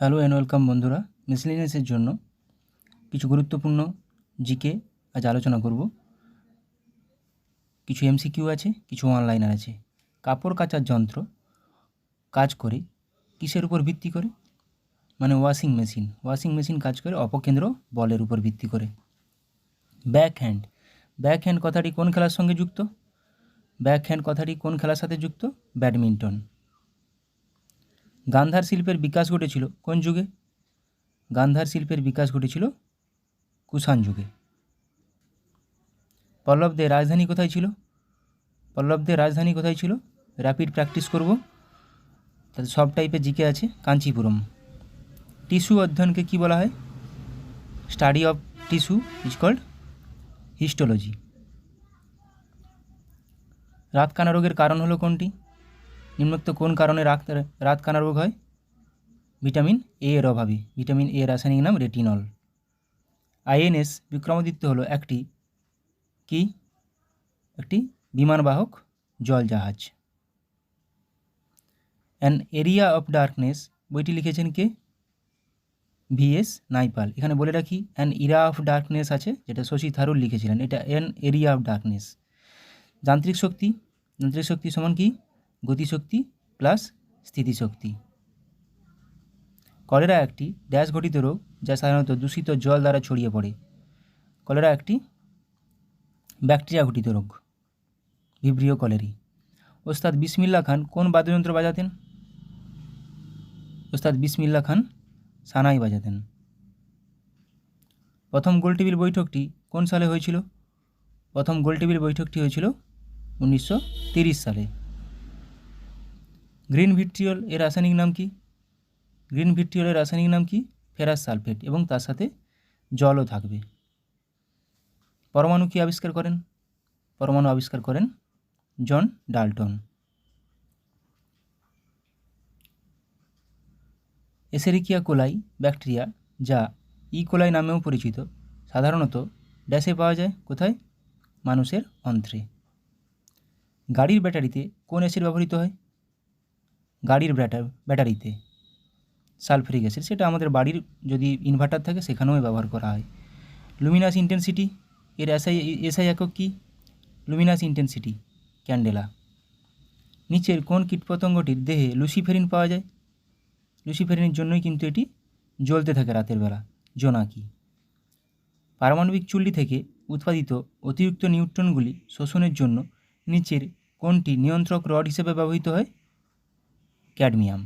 Hello and welcome বন্ধুরা। মিসেলেনিয়াসের জন্য কিছু গুরুত্বপূর্ণ জিকে আজ আলোচনা করব। কিছু এমসিকিউ আছে, কিছু অনলাইনার আছে। কাপড় কাচার যন্ত্র কাজ করে কিসের উপর ভিত্তি করে? মানে ওয়াশিং মেশিন কাজ করে অপকেন্দ্র বলের উপর ভিত্তি করে। ব্যাক হ্যান্ড কথাটি কোন খেলার সঙ্গে যুক্ত? ব্যাক হ্যান্ড কথাটি কোন খেলার সাথে যুক্ত? ব্যাডমিন্টন। গান্ধার শিল্পের বিকাশ ঘটেছিল কোন যুগে? গান্ধার শিল্পের বিকাশ ঘটেছিল কুষাণ যুগে। পল্লবদের রাজধানী কোথায় ছিল? র্যাপিড প্র্যাকটিস করব, তাতে সব টাইপের জিকে আছে। কাঞ্চিপুরম। টিস্যু অধ্যয়নকে কি বলা হয়? Study of tissue is called histology. রাতকানা রোগের কারণ হলো কোনটি? নিম্নোক্ত কোন কারণে রাতকানা রোগ হয়? ভিটামিন এ এর অভাবে। ভিটামিন এ রাসায়নিক নাম রেটিনল। আইএনএস বিক্রমাদিত্য হলো একটি বিমানবাহক জলজাহাজ। অ্যান এরিয়া অফ ডার্কনেস বইটি লিখেছেন কে? ভিএস নাইপাল। এখানে বলে রাখি, অ্যান ইরা অফ ডার্কনেস আছে, যেটা শশী থারুর লিখেছিলেন। এটা অ্যান এরিয়া অফ ডার্কনেস। যান্ত্রিক শক্তি সমান কি? গতিশক্তি প্লাস স্থিতিশক্তি। কলেরা একটি ড্যাশ ঘটিত রোগ, যা সাধারণত দূষিত জল দ্বারা ছড়িয়ে পড়ে। কলেরা একটি ব্যাকটেরিয়া ঘটিত রোগ, ভিব্রিও কলেরি। ওস্তাদ বিসমিল্লাহ খান কোন বাদ্যযন্ত্র বাজাতেন? ওস্তাদ বিসমিল্লাহ খান সানাই বাজাতেন। প্রথম গোলটেবিল বৈঠকটি কোন সালে হয়েছিল? প্রথম গোলটেবিল বৈঠকটি হয়েছিল 1930 সালে। গ্রিন ভিট্রিয়ল এর রাসায়নিক নাম কি? ফেরাস সালফেট, এবং তার সাথে জলও থাকবে। পরমাণু আবিষ্কার করেন জন ডাল্টন। এসেরিকিয়া কোলাই ব্যাকটেরিয়া, যা ই কোলাই নামেও পরিচিত, সাধারণত ড্যাশে পাওয়া যায়? কোথায়? মানুষের অন্ত্রে। গাড়ির ব্যাটারিতে কোন অ্যাসিড ব্যবহৃত হয়? গাড়ির ব্যাটারিতে সালফিউরিক অ্যাসিড। সেটা আমাদের বাড়ির যদি ইনভার্টার থাকে সেখানেও ব্যবহার করা হয়। লুমিনাস ইন্টেন্সিটি এর এসআই একক কি? Luminous intensity candela. নিচের কোন কীটপতঙ্গটির দেহে লুসিফেরিন পাওয়া যায়? লুসিফেরিনের জন্যই কিন্তু এটি জ্বলতে থাকে রাতের বেলা, জোনাকি। পারমাণবিক চুল্লি থেকে উৎপাদিত অতিরিক্ত নিউট্রনগুলি শোষণের জন্য নিচের কোনটি নিয়ন্ত্রক রড হিসেবে ব্যবহৃত হয়? Cadmium.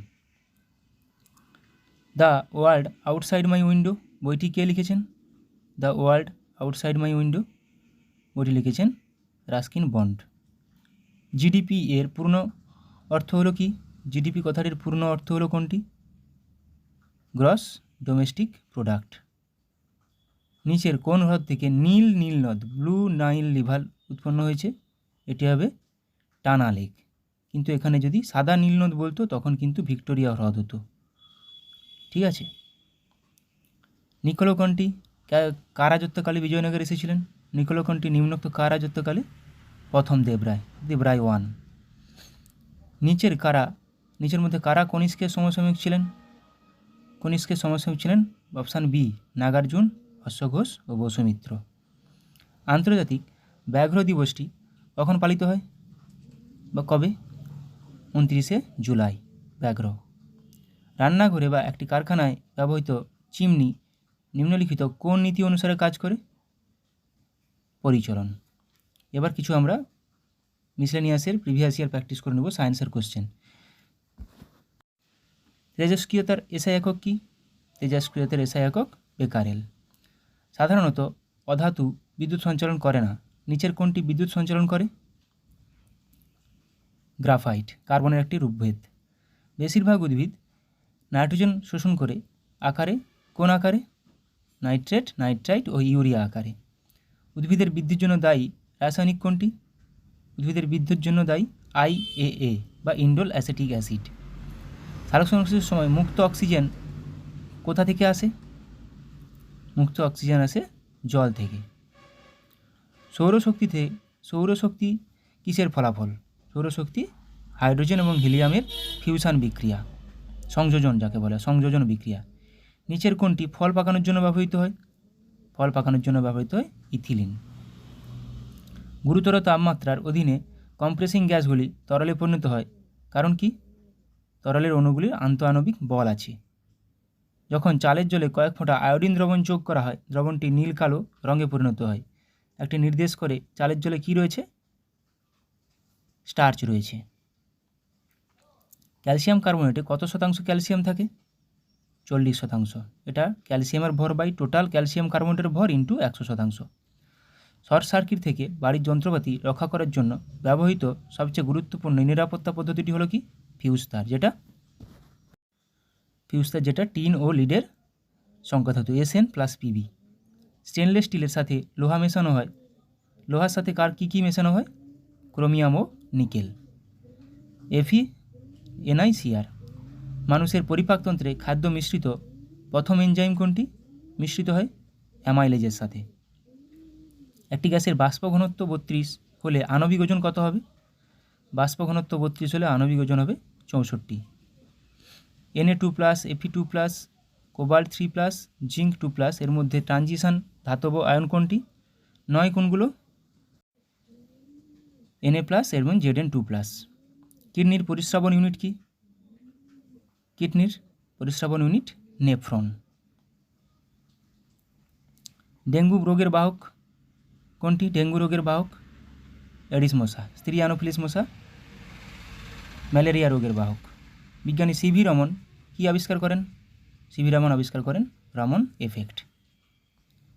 The world outside my window বইটি কে লিখেছেন? The world outside my window বইটি লিখেছেন রাস্কিন বন্ড। জিডিপি এর পূর্ণ অর্থ হলো কি? জিডিপি কথাটির পূর্ণ অর্থ হলো কোনটি? Gross domestic product. নিচের কোন হ্রদ থেকে নীল নদ ব্লু নাইল রিভার উৎপন্ন হয়েছে? এটি হবে টানা লেক। কিন্তু এখানে যদি সাদা নীল নদ বলতো তখন কিন্তু ভিক্টোরিয়া হ্রদ হতো। ঠিক আছে। নিকোলো কন্টি কার রাজত্বকালে বিজয়নগর এসেছিলেন? নিকোলো কন্টি নিম্নোক্ত কার রাজত্বকালে? প্রথম দেবরায় 1। নিচের মধ্যে কারা কনিষ্কের সমসাময়িক ছিলেন? অপশান বি নাগার্জুন, অশ্বঘোষ ও বসুমিত্র। আন্তর্জাতিক ব্যাঘ্র দিবসটি কখন পালিত হয় বা কবে? 29শে জুলাই। ব্যাঘ্র। রান্নাঘরে বা একটি কারখানায় ব্যবহৃত চিমনি নিম্নলিখিত কোন নীতি অনুসারে কাজ করে? পরিচলন। এবার কিছু আমরা মিসলেনিয়াসের প্রিভিয়াস ইয়ার প্র্যাকটিস করে নেব, সায়েন্সের কোশ্চেন। তেজস্ক্রিয়তার এসআই একক কি? তেজস্ক্রিয়তার এসআই একক বেকারেল। সাধারণত অধাতু বিদ্যুৎ সঞ্চালন করে না, নিচের কোনটি বিদ্যুৎ সঞ্চালন করে? গ্রাফাইট, কার্বনের একটি রূপভেদ। বেশিরভাগ উদ্ভিদ নাইট্রোজেন শোষণ করে কোন আকারে? নাইট্রেট, নাইট্রাইট ও ইউরিয়া আকারে। উদ্ভিদের বৃদ্ধির জন্য দায়ী রাসায়নিক কোনটি? উদ্ভিদের বৃদ্ধির জন্য দায়ী IAA বা ইন্ডোল অ্যাসিটিক অ্যাসিড। সালোক সংশ্লেষের সময় মুক্ত অক্সিজেন কোথা থেকে আসে? মুক্ত অক্সিজেন আসে জল থেকে। সৌরশক্তি কিসের ফলাফল? সৌরশক্তি হাইড্রোজেন এবং হিলিয়ামের ফিউশন বিক্রিয়া। সংযোজন যাকে বলে, সংযোজন বিক্রিয়া। নিচের কোনটি ফল পাকানোর জন্য ব্যবহৃত হয়? ফল পাকানোর জন্য ব্যবহৃত হয় ইথিলিন। গুরুতর তাপমাত্রার অধীনে কম্প্রেসিং গ্যাসগুলি তরলে পরিণত হয়, কারণ কি? তরলের অণুগুলির আন্তঃআণবিক বল আছে। যখন চালের জলে কয়েক ফোঁটা আয়োডিন দ্রবণ যোগ করা হয়, দ্রবণটি নীল কালো রঙে পরিণত হয়। একটি নির্দেশ করে চালের জলে কি রয়েছে? স্টার্চ রয়েছে। ক্যালসিয়াম কার্বনেটে কত শতাংশ ক্যালসিয়াম থাকে? 40%। এটা ক্যালসিয়ামের ভর বাই টোটাল ক্যালসিয়াম কার্বনেটের ভর ইন্টু 100%। শর্ট সার্কিট থেকে বাড়ির যন্ত্রপাতি রক্ষা করার জন্য ব্যবহৃত সবচেয়ে গুরুত্বপূর্ণ নিরাপত্তা পদ্ধতিটি হলো কি? ফিউজ তার, যেটা টিন ও লিডের সংকেতধাতু SN+Pb। স্টেনলেস স্টিলের সাথে লোহা মেশানো হয়। লোহার সাথে কার কী মেশানো হয়? ক্রোমিয়াম ও নিকেল। FeNiCr। মানুষের পরিপাকতন্ত্রে খাদ্য মিশ্রিত প্রথম এনজাইম কোনটি মিশ্রিত হয়? অ্যামাইলেজের সাথে। একটি গ্যাসের বাষ্প ঘনত্ব 32 হলে আণবিক ওজন কত হবে? বাষ্প ঘনত্ব 32 হলে আণবিক ওজন হবে 64। Na2+, Fe2+, কোবাল্ট 3+, জিঙ্ক 2+, এর মধ্যে ট্রানজিশন ধাতব আয়ন কোনটি? নয় কোনগুলো? Na+ এবং Zn2+। কিডনির পরিস্রাবন ইউনিট কি? কিডনির পরিস্রাবন ইউনিট নেফ্রন। ডেঙ্গু রোগের বাহক কোনটি? ডেঙ্গু রোগের বাহক এডিস মশা। স্ত্রী অ্যানোফিলিস মশা ম্যালেরিয়া রোগের বাহক। বিজ্ঞানী সিভি রমন কি আবিষ্কার করেন? সিভি রমন আবিষ্কার করেন রমন এফেক্ট।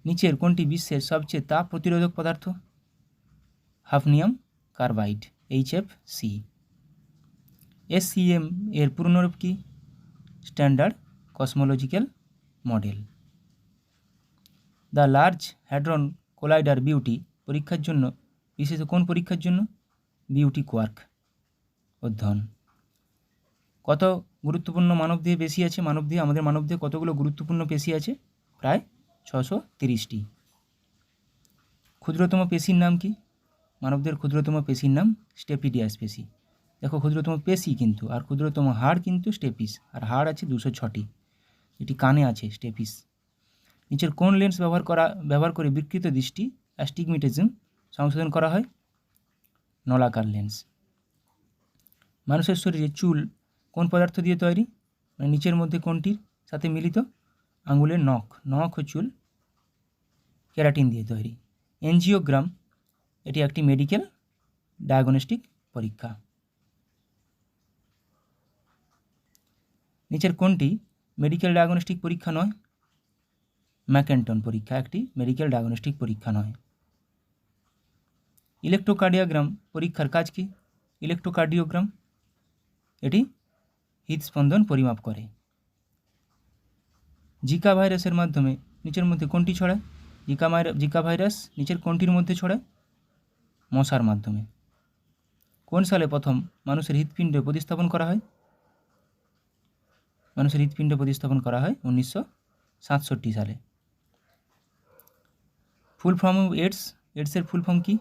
নিচের কোনটি বিশ্বের সবচেয়ে তাপ প্রতিরোধক পদার্থ? Hafnium carbide HFC। SCM এর পূর্ণরূপ কি? Standard cosmological model. The large hadron collider beauty পরীক্ষার জন্য, বিশেষ কোন পরীক্ষার জন্য? বিউটি কোয়ার্ক অধ্যয়ন। কত গুরুত্বপূর্ণ মানবদেহে পেশি আছে? আমাদের মানবদেহে কতগুলো গুরুত্বপূর্ণ পেশি আছে? প্রায় 630টি। ক্ষুদ্রতম পেশির নাম কি? মানবদেহের ক্ষুদ্রতম পেশির নাম স্টেপিডিয়াস পেশি। দেখো, ক্ষুদ্রতম পেশি কিন্তু, আর ক্ষুদ্রতম হাড় কিন্তু স্টেপিস, আর হাড় আছে 206টি, এটি কানে আছে স্টেপিস। নিচের কোন লেন্স ব্যবহার করে বিকৃত দৃষ্টি অ্যাস্টিগমেটিজম সংশোধন করা হয়? নলাকার লেন্স। মানুষের শরীরে চুল কোন পদার্থ দিয়ে তৈরি? মানে নিচের মধ্যে কোনটির সাথে মিলিত? আঙুলের নখ ও চুল কেরাটিন দিয়ে তৈরি। এনজিওগ্রাম এটি একটি মেডিকেল ডায়াগনস্টিক পরীক্ষা। নিচের কোনটি মেডিকেল ডায়াগনস্টিক পরীক্ষা নয়? ম্যাকেন্টন পরীক্ষা একটি মেডিকেল ডায়াগনস্টিক পরীক্ষা নয়। ইলেকট্রোকার্ডিওগ্রাম পরীক্ষার কাজ কি? ইলেকট্রোকার্ডিওগ্রাম এটি হৃদস্পন্দন পরিমাপ করে। জিকা ভাইরাসের মাধ্যমে নিচের মধ্যে কোনটি ছড়ায়? জিকা ভাইরাস নিচের কোনটির মধ্যে ছড়ায়? মশার মাধ্যমে। কোন সালে প্রথম মানুষের হৃৎপিণ্ড প্রতিস্থাপন করা হয়? মানুষের হৃৎপিণ্ড প্রতিস্থাপন করা হয় 1967 সালে। ফুল ফর্ম অফ এডসের ফুল ফর্ম কি?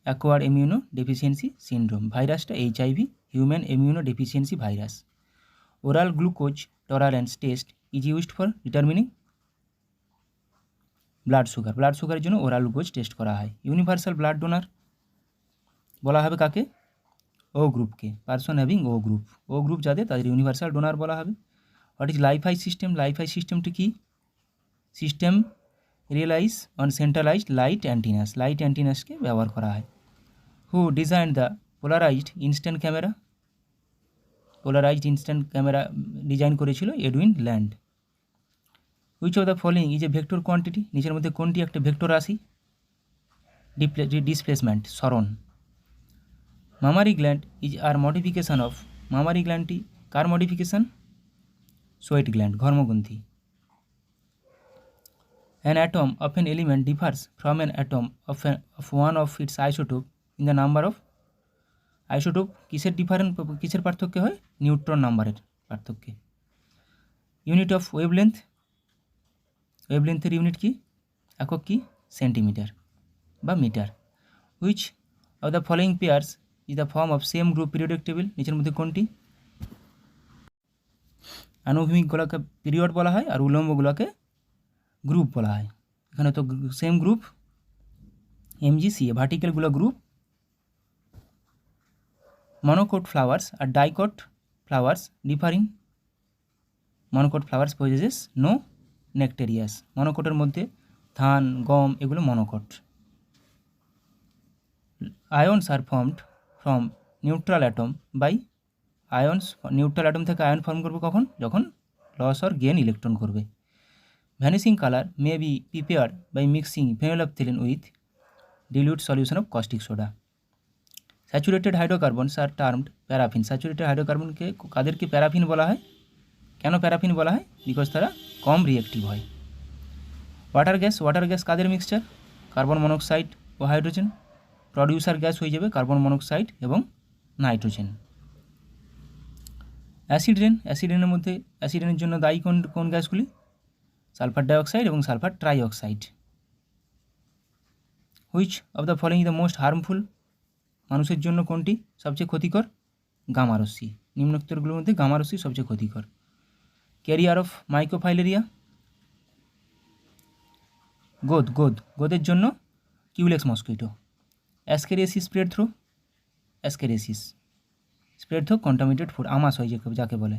Acquired immunodeficiency syndrome. ভাইরাসটা HIV human immunodeficiency virus. Oral glucose tolerance test is used for determining blood সুগারের জন্য ওরাল গ্লুকোজ টেস্ট করা হয়। ইউনিভার্সাল ব্লাড ডোনার বলা হবে কাকে? ও গ্রুপকে, পারসন হ্যাভিং ও গ্রুপ যাদের, তাদের ইউনিভার্সাল ডোনার বলা হবে। What is LiFi system? LiFi সিস্টেমটি কি? System realize on centralized light অ্যান্টিনাসকে ব্যবহার করা হয়। Who design the polarized instant camera design করেছিল Edwin Land. Which of the following is a vector quantity? নিচের মধ্যে কোনটি একটা ভেক্টর রাশি? ডিসপ্লেসমেন্ট সরণ। Mammary gland is are modification of, mammary গ্ল্যান্ডটি কার মডিফিকেশন? সোয়েট গ্ল্যান্ড, ঘর্মগ্রন্থি। An atom of an element differs from an atom of one of its isotope in the number of isotope কিসের পার্থক্য হয়? Neutron নাম্বারের পার্থক্যে। Unit of ওয়েভলেন্থের unit কি? একক কি? সেন্টিমিটার বা metre. Which of the following pairs is the form of same group periodic table? নিচের মধ্যে কোনটি আনুভূমিকগুলোকে পিরিয়ড বলা হয় আর উলম্বগুলোকে গ্রুপ বলা হয়। এখানে তো সেম গ্রুপ MGCA, ভার্টিক্যালগুলো গ্রুপ। মনোকট ফ্লাওয়ার্স আর dicot flowers differing. Monocot flowers possesses no nectaries. মনোকটের মধ্যে ধান, গম এগুলো monocot. Ions are formed from neutral atom by ions. Neutral atom থেকে আয়ন ফর্ম করবে কখন? যখন লস অর গেন ইলেকট্রন করবে। Vanishing colour may be prepared by mixing phenolphthalein with dilute solution of caustic soda. Saturated hydrocarbons are termed paraffin. Saturated হাইড্রোকার্বনকে কাদেরকে paraffin বলা হয়? কেন প্যারাফিন বলা হয়? বিকজ তারা কম রিঅ্যাক্টিভ হয়। ওয়াটার গ্যাস কাদের মিক্সচার? কার্বন মনোক্সাইড ও হাইড্রোজেন। প্রডিউসার গ্যাস হয়ে যাবে কার্বন মনোক্সাইড এবং নাইট্রোজেন। অ্যাসিড রেনের মধ্যে অ্যাসিড জন্য দায়ী কোন গ্যাসগুলি? সালফার ডাইঅক্সাইড এবং sulphur trioxide. Which of the following the most harmful? মানুষের জন্য কোনটি সবচেয়ে ক্ষতিকর? গামারশ্মি। নিম্নোক্তগুলোর মধ্যে গামারশ্মি সবচেয়ে ক্ষতিকর। Career of microfilaria. গোদের জন্য Culex mosquito. Ascariasis spread through contaminated food. আমাস হয় যাকে বলে।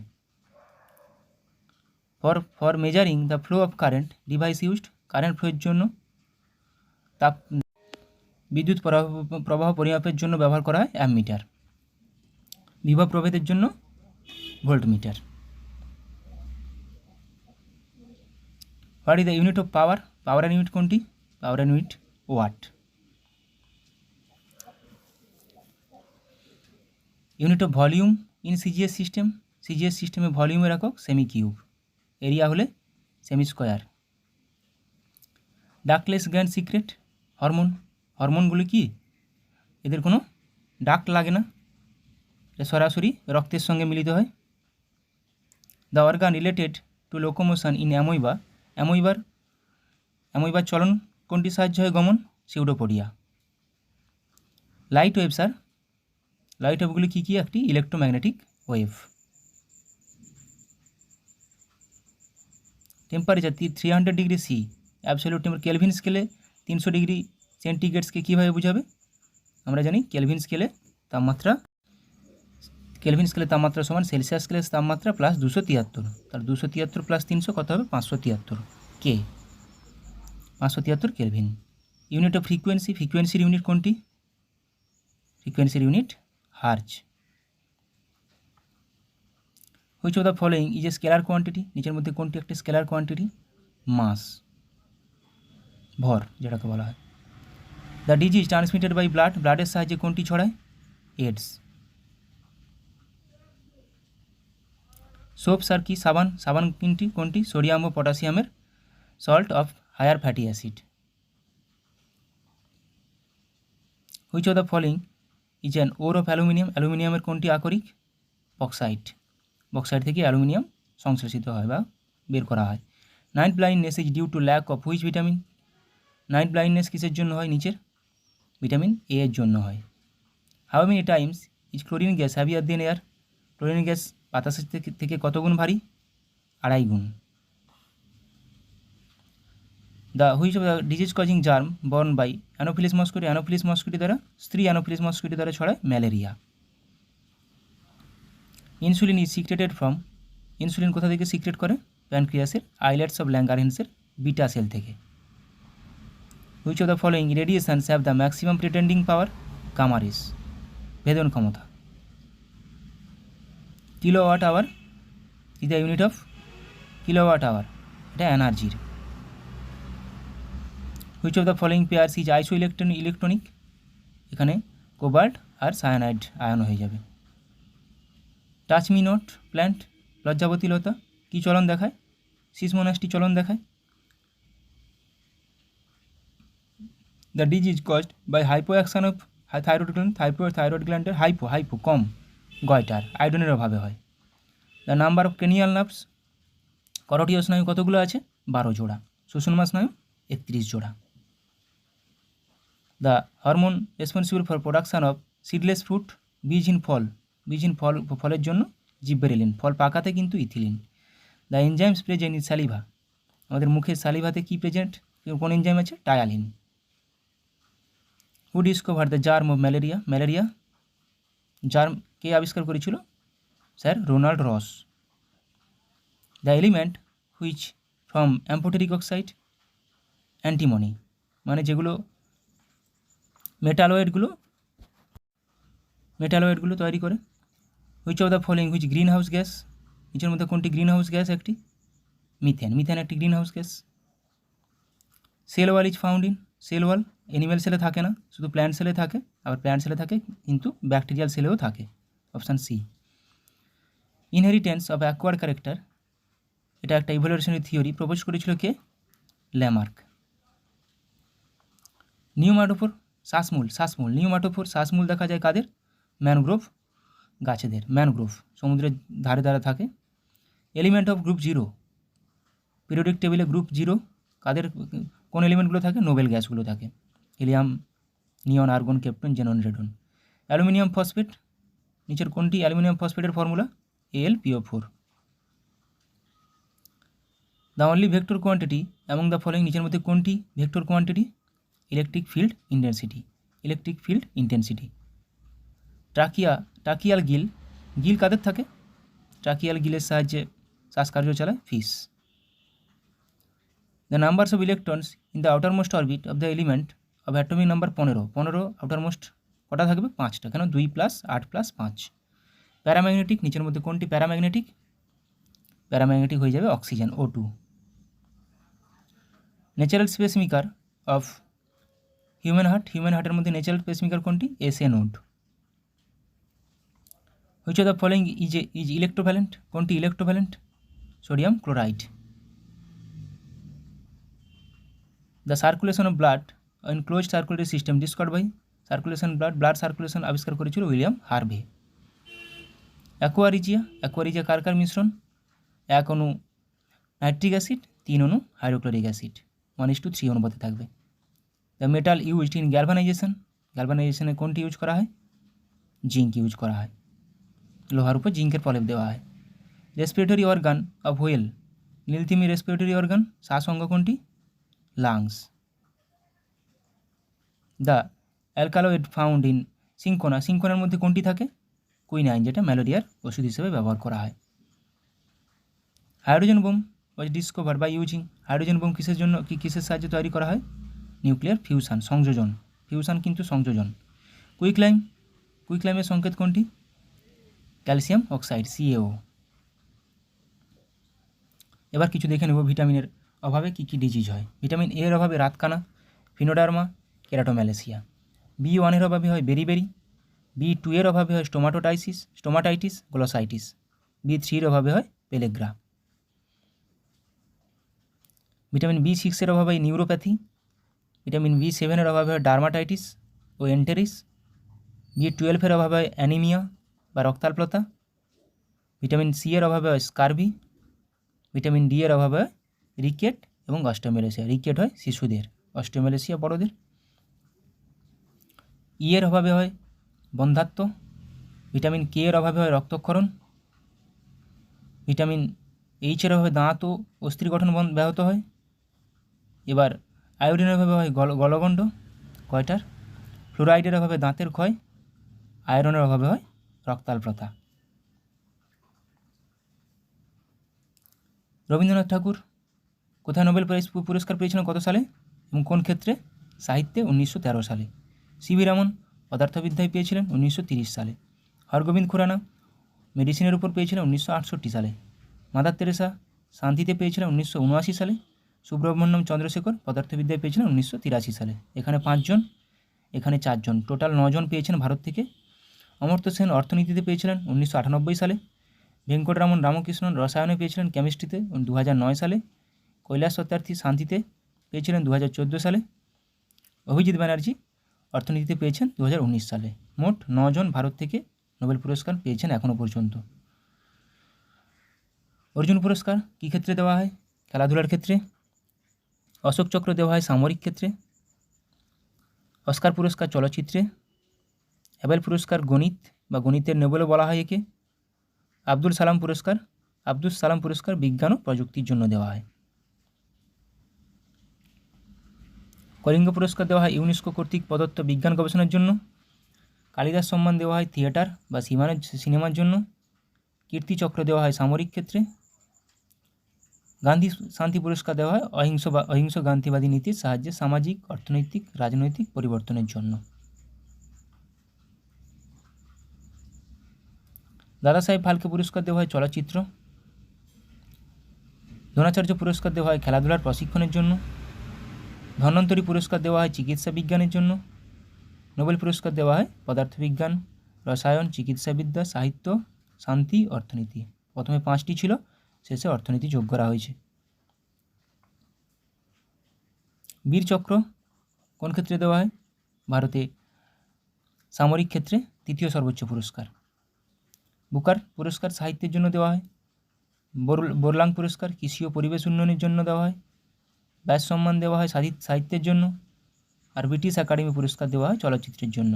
For measuring the flow of current device used. Current ফ্লোয়ের জন্য বিদ্যুৎ প্রবাহ পরিমাপের জন্য ব্যবহার করা হয় অ্যামমিটার। বিভব প্রভেদের জন্য voltmeter. What is the unit of power? Power unit কোনটি? Power unit watt. Unit of volume in CGS সিস্টেমে ভলিউমের একক সেমি কিউব। এরিয়া হলে semi square. Ductless gland secrete হরমোনগুলি কি? এদের কোনো ডাক লাগে না, এটা সরাসরি রক্তের সঙ্গে মিলিত হয়। The organ related to locomotion in অ্যামোইবার চলন কোনটি সাহায্য হয় গমন? সিউডোপোডিয়া। লাইট ওয়েভগুলি কী কী? একটি electromagnetic wave. Temperature 300 degree C absolute temperature. Kelvin স্কেলে 300 ডিগ্রি সেন্টিগ্রেডসকে কীভাবে বোঝাবে? আমরা জানি কেলভিন স্কেলে তাপমাত্রা সমান সেলসিয়াস স্কেলে তাপমাত্রা প্লাস 273। তাহলে 273 প্লাস 300 কত হবে? 573 কে, 573 কেলভিন। ইউনিট অফ ফ্রিকোয়েন্সির ইউনিট কোনটি? ফ্রিকোয়েন্সির unit hertz. Which of the following is a scalar quantity? নিচের মধ্যে কোনটি একটি স্কেলার কোয়ান্টিটি? মাস, ভর যেটাকে বলা হয়। দ্য ডিজিজ ট্রান্সমিটেড বাই ব্লাডের সাহায্যে কোনটি ছড়ায়? এডস। সোপস আর কি? সাবান কোনটি? সোডিয়াম ও পটাশিয়ামের salt of higher fatty acid. Which of the following is an ore of অ্যালুমিনিয়ামের কোনটি আকরিক? বক্সাইট থেকে অ্যালুমিনিয়াম সংশ্লেষিত হয় বা বের করা হয়। Night blindness is due to lack of which vitamin? Night blindness কিসের জন্য হয়? নিচের ভিটামিন এ এর জন্য হয়। How many times is chlorine gas heavier than air? Chlorine gas বাতাসের থেকে কত গুণ ভারী? 2.5 গুণ। The which of the disease causing germ borne by Anopheles mosquito দ্বারা, স্ত্রী অ্যানোফিলিস মস্কিটো দ্বারা ছড়ায় malaria. Insulin is secreted from. Insulin কোথা থেকে সিক্রেট করে? প্যানক্রিয়াসের আইলেটস অফ ল্যাঙ্গারহেন্সের বিটা সেল থেকে। Which of the following radiations have the maximum pretending power? Gamma rays, ভেদন ক্ষমতা। Kilowatt hour is the unit of kilowatt hour, এটা এনার্জির। Which of the following pairs is isoelectronic? এখানে cobalt আর cyanide ion হয়ে যাবে। Touch me not plant লজ্জাবতী লতা কী চলন দেখায়? সিসমোনাসটি চলন দেখায়। The disease caused by hypo action of thyroid গ্ল্যান্ডের হাইপো কম গয়টার আয়োডনের অভাবে হয়। The number of cranial nerves, করটিয় স্নায়ু কতগুলো আছে? 12 জোড়া। সুষুম্না স্নায়ু 31 জোড়া। The hormone responsible for production of seedless fruit, বীজহীন ফলের জন্য জিব্বেরেলিন, ফল পাকাতে কিন্তু ethylene. The enzymes present in saliva, আমাদের মুখের স্যালিভাতে কী প্রেজেন্ট, কোন এনজাইম আছে, ptyalin. Who discover the germ of malaria, malaria germ কে আবিষ্কার করেছিল, sir Ronald Ross. The element which from amphoteric oxide, antimony, মানে যেগুলো মেটালয়েডগুলো তৈরি করে। Which of the following which green house gas, নিচের মধ্যে কোনটি গ্রিন হাউস গ্যাস একটি, মিথেন, মিথেন একটি green house gas. Cell wall is found in, cell wall animal সেলে থাকে না, শুধু প্ল্যান্ট সেলে থাকে, আবার প্ল্যান্ট সেলে থাকে কিন্তু ব্যাকটেরিয়াল সেলেও থাকে, option C. Inheritance of acquired character, এটা একটা ইভলিউশনারি থিওরি, প্রপোজ করেছিল কে, ল্যামার্ক। নিউমাটোফোর শ্বাসমূল নিউমাটোফোর শ্বাসমূল দেখা যায় কাদের, ম্যানগ্রোভ গাছেদের, ম্যানগ্রোভ সমুদ্রের ধারে ধারে থাকে। Element of group zero, periodic টেবিলে গ্রুপ জিরো কাদের, কোন এলিমেন্টগুলো থাকে, নোবেল গ্যাসগুলো থাকে, helium, neon, argon, krypton, xenon, radon. Aluminium phosphate, নিচের কোনটি অ্যালুমিনিয়াম ফসফেটের formula, AlPO4। The only vector quantity among the following, নিচের মধ্যে কোনটি vector quantity, electric field intensity. Tracheal gill কাদের থাকে, ট্রাকিয়াল গিলের সাহায্যে শ্বাসকার্য চালায় fish. The numbers of electrons in the outermost orbit of the element of atomic number 15 outermost কটা থাকবে, 5টা, কেন 2 + 8 + 5। প্যারাম্যাগনেটিক, নিচের মধ্যে কোনটি প্যারাম্যাগনেটিক হয়ে যাবে oxygen, O2। Natural pacemaker of human হার্টের মধ্যে ন্যাচারাল পেসমেকার কোনটি, SA node. Which of the following is electrovalent, কোনটি electrovalent, sodium chloride. The circulation of blood in closed circulatory system discovered by, blood circulation আবিষ্কার করেছিল William Harvey. Aqua regia কার মিশ্রণ, 1 অণু nitric acid, 3 অণু hydrochloric acid, 1:3 অনুপাতে থাকবে। The metal used in গ্যালভানাইজেশনে কোনটি use করা হয়, জিঙ্ক ইউজ করা হয়, লোহার উপর জিঙ্কের প্রলেপ দেওয়া হয়। রেসপিরেটরি অর্গান অফ হুয়েল, নীলতিমি রেসপিরেটরি অর্গান, শ্বাস অঙ্গ কোনটি, lungs. The alkaloid found in সিঙ্কোনার মধ্যে কোনটি থাকে, কুইনাইন, যেটা ম্যালেরিয়ার ওষুধ হিসেবে ব্যবহার করা হয়। Hydrogen bomb was discover by using, hydrogen bomb কিসের সাহায্যে তৈরি করা হয়, নিউক্লিয়ার ফিউশন, ফিউশন কিন্তু সংযোজন। কুইক্লাইমের সংকেত কোনটি, ক্যালসিয়াম অক্সাইড, CaO। এবার কিছু দেখে নেব ভিটামিনের অভাবে কী কী ডিজিজ হয়। ভিটামিন A এর অভাবে রাতকানা, ফিনোডার্মা, কেরাটোম্যালেসিয়া। B1 এর অভাবে হয় বেরিবেরি। B2 এর অভাবে হয় স্টোমাটাইটিস, গ্লোসাইটিস। B3 এর অভাবে হয় পেলেগ্রা। ভিটামিন B6 এর অভাবে হয় নিউরোপ্যাথি। ভিটামিন B7 এর অভাবে হয় ডার্মাটাইটিস ও এন্টেরিস। B12 এর অভাবে হয় অ্যানিমিয়া বা রক্তাল্পতা। ভিটামিন C এর অভাবে হয় স্কারভি। ভিটামিন D এর অভাবে হয় রিকেট এবং অস্টিওমেলেসিয়া। রিকেট হয় শিশুদের, অস্টিওমেলেসিয়া বড়দের। E এর অভাবে হয় বন্ধ্যাত্ব। ভিটামিন K এর অভাবে হয় রক্তক্ষরণ। ভিটামিন H এর অভাবে দাঁত ও অস্থির গঠন ব্যাহত হয়। এবার আয়োডিনের অভাবে হয় গলগণ্ড, কয়টার, ফ্লোরাইডের অভাবে দাঁতের ক্ষয়, আয়রনের অভাবে হয় রক্তাল্পতা। রবীন্দ্রনাথ ঠাকুর কোথায় নোবেল পুরস্কার পেয়েছিলেন, কত সালে এবং কোন ক্ষেত্রে, সাহিত্যে, 1913 সালে। সিভি রামন পদার্থবিদ্যায় পেয়েছিলেন 1930 সালে। হরগোবিন্দ খুরানা মেডিসিনের উপর পেয়েছিলেন 1968 সালে। মাদার তেরেসা শান্তিতে পেয়েছিলেন 1979 সালে। সুব্রহ্মণ্যম চন্দ্রশেখর পদার্থবিদ্যায় পেয়েছিলেন 1983 সালে। এখানে 5 জন, এখানে 4 জন, টোটাল 9 জন পেয়েছেন ভারত থেকে। অমর্ত্য সেন অর্থনীতিতে পেয়েছিলেন 1998 সালে। ভেঙ্কটরামন রামকৃষ্ণন রসায়নে পেয়েছিলেন কেমিস্ট্রিতে 2009 সালে। কৈলাস সত্যার্থী শান্তিতে পেয়েছিলেন 2014 সালে। অভিজিৎ ব্যানার্জি অর্থনীতিতে পেয়েছেন 2019 সালে। মোট 9 জন ভারত থেকে নোবেল পুরস্কার পেয়েছেন এখনও পর্যন্ত। অর্জুন পুরস্কার কী ক্ষেত্রে দেওয়া হয়, খেলাধুলার ক্ষেত্রে। অশোক চক্র দেওয়া হয় সামরিক ক্ষেত্রে। অস্কার পুরস্কার চলচ্চিত্রে। অ্যাবেল পুরস্কার গণিত বা গণিতের নোবেলও বলা হয় একে। আব্দুল সালাম পুরস্কার আব্দুস সালাম পুরস্কার বিজ্ঞান ও প্রযুক্তির জন্য দেওয়া হয়। কলিঙ্গ পুরস্কার দেওয়া হয় ইউনেস্কো কর্তৃক প্রদত্ত বিজ্ঞান গবেষণার জন্য। কালিদাস সম্মান দেওয়া হয় থিয়েটার বা সিনেমার জন্য। কীর্তিচক্র দেওয়া হয় সামরিক ক্ষেত্রে। গান্ধী শান্তি পুরস্কার দেওয়া হয় অহিংস গান্ধীবাদী নীতির সাহায্যে সামাজিক, অর্থনৈতিক, রাজনৈতিক পরিবর্তনের জন্য। দাদাসাহেব ফালকে পুরস্কার দেওয়া হয় চলচ্চিত্র। দ্রোণাচার্য পুরস্কার দেওয়া হয় খেলাধুলার প্রশিক্ষণের জন্য। ধন্বন্তরী পুরস্কার দেওয়া হয় চিকিৎসা বিজ্ঞানের জন্য। নোবেল পুরস্কার দেওয়া হয় পদার্থবিজ্ঞান, রসায়ন, চিকিৎসাবিদ্যা, সাহিত্য, শান্তি, অর্থনীতি। প্রথমে 5টি ছিল, শেষে অর্থনীতি যোগ করা হয়েছে। বীর চক্র কোন ক্ষেত্রে দেওয়া হয়? ভারতে সামরিক ক্ষেত্রে 3য় সর্বোচ্চ পুরস্কার। বুকার পুরস্কার সাহিত্যের জন্য দেওয়া হয়। বোরলাং পুরস্কার কৃষি ও পরিবেশ উন্নয়নের জন্য দেওয়া হয়। ব্যাস সম্মান দেওয়া হয় সাহিত্যের জন্য। আর ব্রিটিশ একাডেমি পুরস্কার দেওয়া হয় চলচ্চিত্রের জন্য।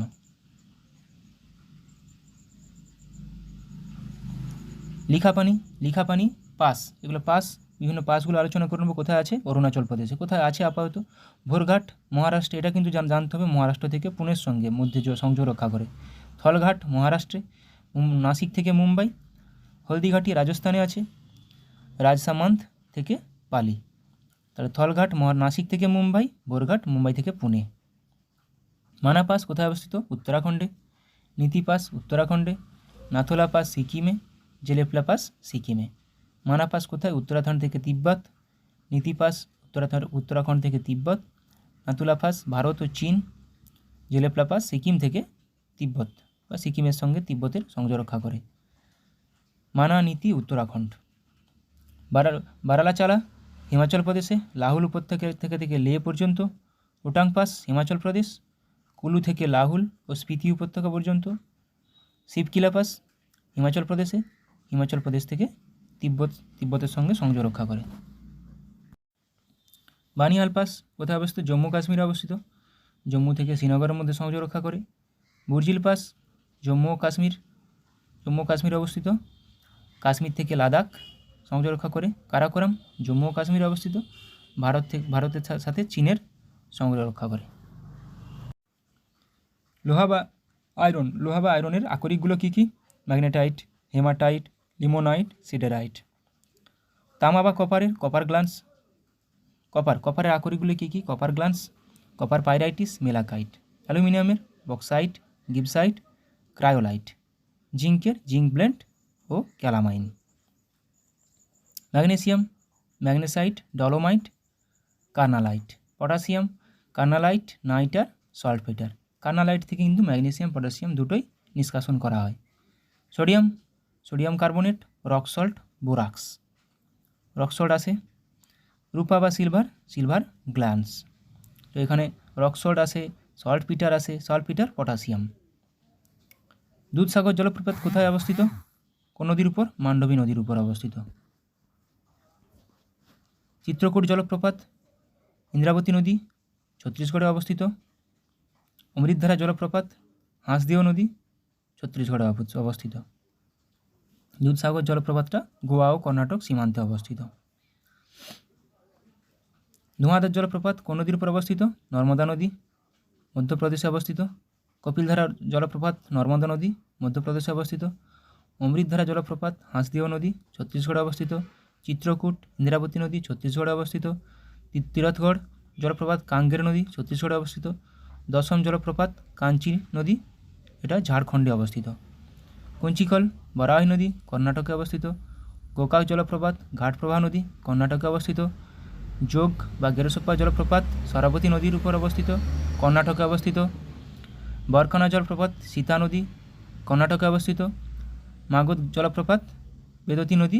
লিখাপানি পাস, এগুলো পাস, বিভিন্ন পাসগুলো আলোচনা করে নেবো। কোথায় আছে? অরুণাচল প্রদেশে। কোথায় আছে আপাতত? ভোরঘাট মহারাষ্ট্রে। এটা কিন্তু জানতে হবে, মহারাষ্ট্র থেকে পুনের সঙ্গে মধ্যে সংযোগ রক্ষা করে। থলঘাট মহারাষ্ট্রে, নাসিক থেকে মুম্বাই। হলদিঘাটি রাজস্থানে আছে। রাজসামান্থ থেকে পালি। তাহলে থলঘাট নাসিক থেকে মুম্বাই, ভোরঘাট মুম্বাই থেকে পুনে। মানা পাস কোথায় অবস্থিত? উত্তরাখণ্ডে। নীতি পাস উত্তরাখণ্ডে। নাথোলা পাস সিকিমে। জেলেফলা পাস সিকিমে। মানা পাস কোথায়? উত্তরাখণ্ড থেকে তিব্বত। নীতি পাস উত্তরাখণ্ড থেকে তিব্বত। নাথুলা পাস ভারত ও চীন। জেলেফলা পাস সিকিম থেকে তিব্বত বা সিকিমের সঙ্গে তিব্বতের সংযোগ রক্ষা করে। মানা নীতি উত্তরাখণ্ড। বারালাচালা হিমাচল প্রদেশে, লাহুল উপত্যকা থেকে লে পর্যন্ত। রোটাং পাস হিমাচল প্রদেশ, কুলু থেকে লাহুল ও স্পিতি উপত্যকা পর্যন্ত। শিবকিলা পাস হিমাচল প্রদেশে, হিমাচল প্রদেশ থেকে তিব্বতের সঙ্গে সংযোগ রক্ষা করে। বানিহাল পাস কোথায় অবস্থিত? জম্মু কাশ্মীরে অবস্থিত। জম্মু থেকে শ্রীনগরের মধ্যে সংযোগ রক্ষা করে। বুর্জিল পাস জম্মু কাশ্মীরে অবস্থিত। কাশ্মীর থেকে লাদাখ সংযোগ রক্ষা করে। কারাকোরাম জম্মু ও কাশ্মীরে অবস্থিত। ভারতের সাথে চীনের সংযোগ রক্ষা করে। লোহা বা আয়রনের আকরিকগুলো কী কী? Magnetite, haematite, limonite, siderite. তামা বা কপার গ্লান্স। কপারের আকরিকগুলো কী কী? Copper glance, copper pyrites, malachite. অ্যালুমিনিয়ামের বক্সাইট, গিবসাইট, ক্রায়োলাইট। জিঙ্কের জিঙ্ক ব্লেন্ড ও calamine. Magnesium magnesite, dolomite, carnallite. Potassium carnallite, nitre, saltpetre. Carnallite থেকে কিন্তু ম্যাগনেসিয়াম পটাশিয়াম দুটোই নিষ্কাশন করা হয়। Sodium carbonate, rock salt, borax. Rock salt আসে। রূপা বা সিলভার গ্ল্যান্স। তো এখানে রক সল্ট আসে, সল্টপিটার পটাশিয়াম। দুধসাগর জলপ্রপাত কোথায় অবস্থিত? কোন নদীর উপর? মান্ডবী নদীর উপর অবস্থিত। চিত্রকূট জলপ্রপাত ইন্দ্রাবতী নদী, ছত্তিশগড়ে অবস্থিত। অমৃতধারা জলপ্রপাত হাঁসদিও নদী, ছত্তিশগড়ে অবস্থিত। দুধসাগর জলপ্রপাতটা গোয়া ও কর্ণাটক সীমান্তে অবস্থিত। ধোঁয়াধার জলপ্রপাত কোন নদীর উপর অবস্থিত? নর্মদা নদী, মধ্যপ্রদেশে অবস্থিত। কপিলধারা জলপ্রপাত নর্মদা নদী, মধ্যপ্রদেশে অবস্থিত। অমৃতধারা জলপ্রপাত হাঁসদিও নদী, ছত্তিশগড়ে অবস্থিত। চিত্রকূট ইন্দ্রাবতী নদী, ছত্তিশগড়ে অবস্থিত। তীরথগড় জলপ্রপাত কাঙ্গের নদী, ছত্তিশগড়ে অবস্থিত। দশম জলপ্রপাত কাঞ্চি নদী, এটা ঝাড়খণ্ডে অবস্থিত। কুঞ্চিকল বরাহী নদী, কর্ণাটকে অবস্থিত। গোকাক জলপ্রপাত ঘাটপ্রভা নদী, কর্ণাটকে অবস্থিত। যোগ বা গেরোসপ্পা জলপ্রপাত সরাবতী নদীর উপর অবস্থিত, কর্ণাটকে অবস্থিত। বরকানা জলপ্রপাত সীতা নদী, কর্ণাটকে অবস্থিত। মাগধ জলপ্রপাত বেদতী নদী,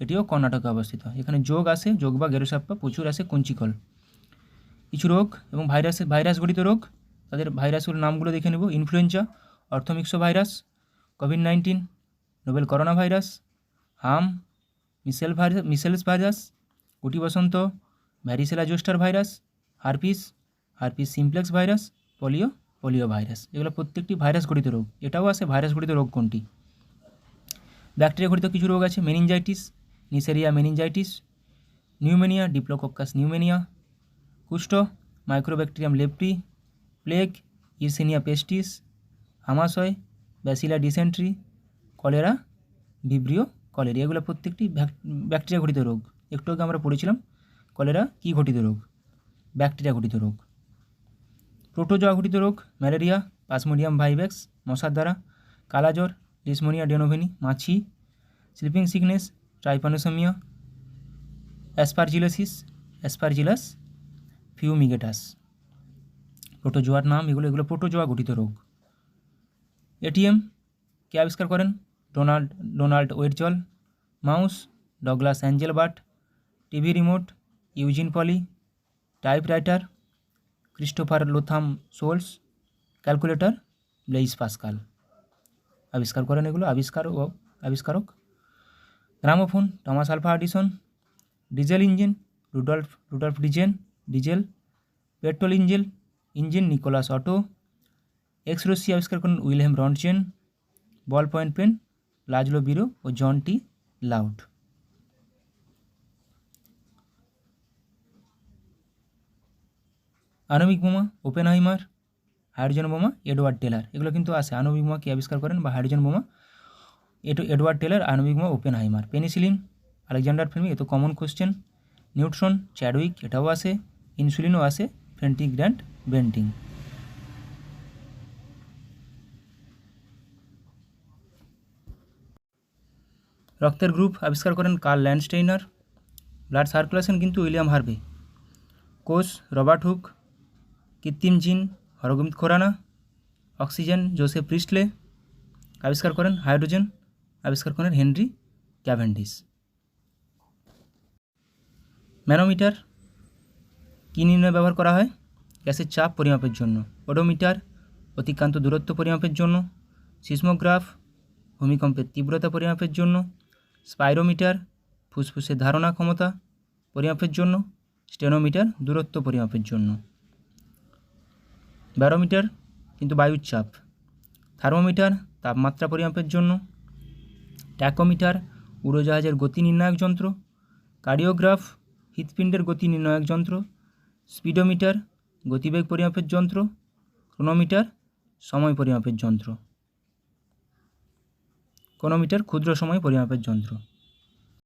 এটিও কর্ণাটকে অবস্থিত। এখানে যোগ বা গেরোসপ্পা প্রচুর আসে। কুঞ্চিকল। কিছু রোগ এবং ভাইরাসঘটিত রোগ, তাদের ভাইরাসগুলোর নামগুলো দেখে নেব। ইনফ্লুয়েঞ্জা, অর্থোমিক্সো ভাইরাস, কোভিড-19, নোভেল করোনা ভাইরাস, হাম, মিসেলস ভাইরাস, গুটি বসন্ত, varicella zoster virus, herpes simplex virus, poliovirus. এগুলো প্রত্যেকটি ভাইরাস ঘটিত রোগ। এটাও আসে ভাইরাস ঘটিত রোগ কোনটি? ব্যাকটেরিয়া ঘটিত কিছু রোগ আছে, meningitis, Neisseria meningitis, pneumonia, Diplococcus pneumonia, কুষ্ঠ, mycobacterium leprae, plague, Yersinia pestis, আমাশয়, bacillary dysentery, cholera, Vibrio cholerae. এগুলো প্রত্যেকটি ব্যাকটেরিয়া ঘটিত রোগ। একটু আগে আমরা পড়েছিলাম কলেরা কী ঘটিত রোগ, ব্যাকটেরিয়া ঘটিত রোগ। প্রোটোজোয়া ঘটিত রোগ, ম্যালেরিয়া, প্লাজমোডিয়াম ভাইভ্যাক্স মশার দ্বারা, কালাজ্বর, লিশমোনিয়া ডেনোভেনি মাছি, sleeping sickness, trypanosomiasis, Aspergillus fumigatus. প্রোটোজোয়ার নাম এগুলো প্রোটোজোয়া গঠিত রোগ। এটিএম কে আবিষ্কার করেন? Donald Wetzel. Mouse, Douglas Engelbart. TV remote, Eugene Polley. Typewriter, Christopher Latham Sholes. Calculator, Blaise Pascal. আবিষ্কার করেন এগুলো আবিষ্কারক। Gramophone, Thomas Alva Edison. Diesel engine, Rudolf Diesel. Petrol engine Nicolaus Otto. X রশ্মি আবিষ্কার করেন Wilhelm Roentgen. Ballpoint pen, László Biro ও John T Loud. আণবিক বোমা, ওপেনহাইমার। হাইড্রোজেন বোমা, এডওয়ার্ড টেলার। এগুলো কিন্তু আছে। আণবিক বোমা কে আবিষ্কার করেন বা হাইড্রোজেন বোমা, এডওয়ার্ড টেলার। আণবিক বোমা, ওপেনহাইমার। Penicillin, Alexander Fleming. এ তো কমন কোশ্চেন। নিউট্রন, চ্যাডউইক, এটাও আসে। ইনসুলিনও আসে, ফ্রেন্টিক গ্র্যান্ট বেন্টিং। রক্তের গ্রুপ আবিষ্কার করেন কার্ল ল্যান্ডস্টেইনার। ব্লাড সার্কুলেশন কিন্তু উইলিয়াম হার্ভে। কোষ, রবার্ট হুক। কৃত্রিম gene, Hargobind Khorana. Oxygen, Joseph Priestley. আবিষ্কার করেন হাইড্রোজেন, আবিষ্কার করেন হেনরি ক্যাভেন্ডিশ। ম্যানোমিটার কী নির্ণয় ব্যবহার করা হয়? গ্যাসের চাপ পরিমাপের জন্য। ওডোমিটার, অতিক্রান্ত দূরত্ব পরিমাপের জন্য। সিসমোগ্রাফ, ভূমিকম্পের তীব্রতা পরিমাপের জন্য। স্পাইরোমিটার, ফুসফুসের ধারণা ক্ষমতা পরিমাপের জন্য। স্টেনোমিটার, দূরত্ব পরিমাপের জন্য। ব্যারোমিটার কিন্তু বায়ুর চাপ। থার্মোমিটার, তাপমাত্রা পরিমাপের জন্য। ট্যাকোমিটার, উড়োজাহাজের গতি নির্ণায়ক যন্ত্র। কার্ডিওগ্রাফ, হৃৎপিণ্ডের গতি নির্ণায়ক যন্ত্র। স্পিডোমিটার, গতিবেগ পরিমাপের যন্ত্র। ক্রোনোমিটার, সময় পরিমাপের যন্ত্র। ক্রোনোমিটার, ক্ষুদ্র সময় পরিমাপের যন্ত্র।